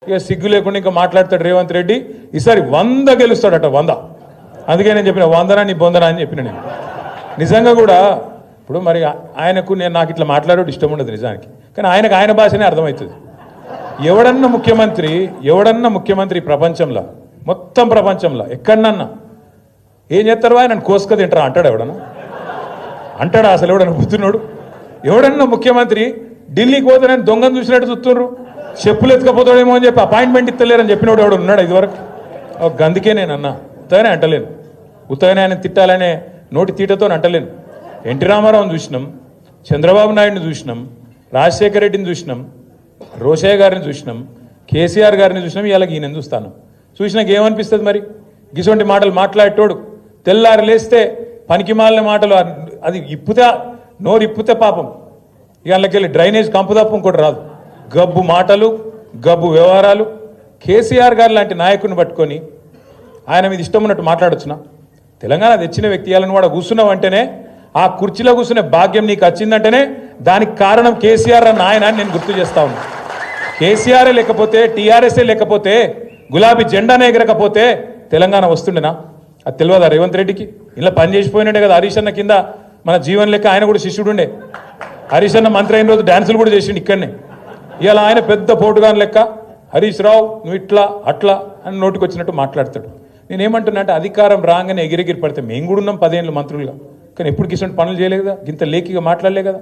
ఇక సిగ్గు లేకుండా ఇంకా మాట్లాడతాడు రేవంత్ రెడ్డి. ఈసారి 100 గెలుస్తాడట, 100. అందుకే నేను చెప్పిన 100 నీ బొందనా అని చెప్పిన నేను. నిజంగా కూడా ఇప్పుడు మరి ఆయనకు నాకు ఇట్లా మాట్లాడేది ఇష్టం ఉండదు నిజానికి, కానీ ఆయనకు ఆయన భాషనే అర్థమవుతుంది. ఎవడన్నా ముఖ్యమంత్రి ప్రపంచంలో, మొత్తం ప్రపంచంలో ఎక్కడన్నా ఏం చేస్తారు, ఆయన కోసుక తింటారా అంటాడు ఎవడన్నా? అంటాడా అసలు ఎవడన్నా కూర్చున్నాడు? ఎవడన్నా ముఖ్యమంత్రి ఢిల్లీకి పోతే నేను దొంగను చూసినట్టు చూస్తున్నారు, చెప్పులు ఎత్తుకపోతాడేమో అని చెప్పి అపాయింట్మెంట్ ఇస్తలేరని చెప్పినోడు ఎవడు ఉన్నాడు ఇదివరకు? అందుకే నేను అన్నా, ఉత్తగానే అంటలేను, ఉత్తగానే ఆయన తిట్టాలనే నోటి తీటతో అంటలేను. ఎన్టీ రామారావుని చూసినాం, చంద్రబాబు నాయుడిని చూసినాం, రాజశేఖర రెడ్డిని చూసినాం, రోషయ్య గారిని చూసినాం, కేసీఆర్ గారిని చూసినాం, ఇవాళ ఈయన చూసినాక ఏమనిపిస్తుంది మరి? గిసొంటి మాటలు మాట్లాడేటోడు తెల్లారి లేస్తే పనికి మాలిన మాటలు, అది ఇప్పుతే నోరు ఇప్పుతే పాపం ఇక అందులోకెళ్ళి డ్రైనేజ్ కంపు తప్ప ఇంకోటి రాదు. గబ్బు మాటలు, గబ్బు వ్యవహారాలు. కేసీఆర్ గారు లాంటి నాయకుడిని పట్టుకొని ఆయన మీద ఇష్టం ఉన్నట్టు మాట్లాడొచ్చునా? తెలంగాణ తెచ్చిన వ్యక్తి ఇవ్వాలని వాడు కూర్చున్నావు అంటేనే, ఆ కుర్చీలో కూర్చునే భాగ్యం నీకు వచ్చిందంటేనే దానికి కారణం కేసీఆర్ అన్న ఆయన అని నేను గుర్తు చేస్తా ఉన్నా. కేసీఆరే లేకపోతే, టీఆర్ఎస్ఏ లేకపోతే, గులాబీ జెండానే ఎగరకపోతే తెలంగాణ వస్తుండేనా? అది తెలియదా రేవంత్ రెడ్డికి? ఇలా పని చేసిపోయినట్టే కదా హరీష్ అన్న కింద మన జీవన్ లెక్క ఆయన కూడా శిష్యుడుండే. హరీష్ అన్న మంత్రి అయిన రోజు డ్యాన్సులు కూడా చేసిండు ఇక్కడనే. ఇలా ఆయన పెద్ద పోటుగాని లెక్క హరీష్ రావు నువ్వు ఇట్లా అట్లా అని నోటికి వచ్చినట్టు మాట్లాడతాడు. నేనేమంటున్నా అంటే అధికారం రాగానే ఎగిరెగిరి పడితే మేము కూడా ఉన్నాం 10 ఏళ్ళు మంత్రులుగా, కానీ ఎప్పుడు కిషన్ పనులు చేయలేదు కదా, ఇంత లేఖిగా మాట్లాడలే కదా.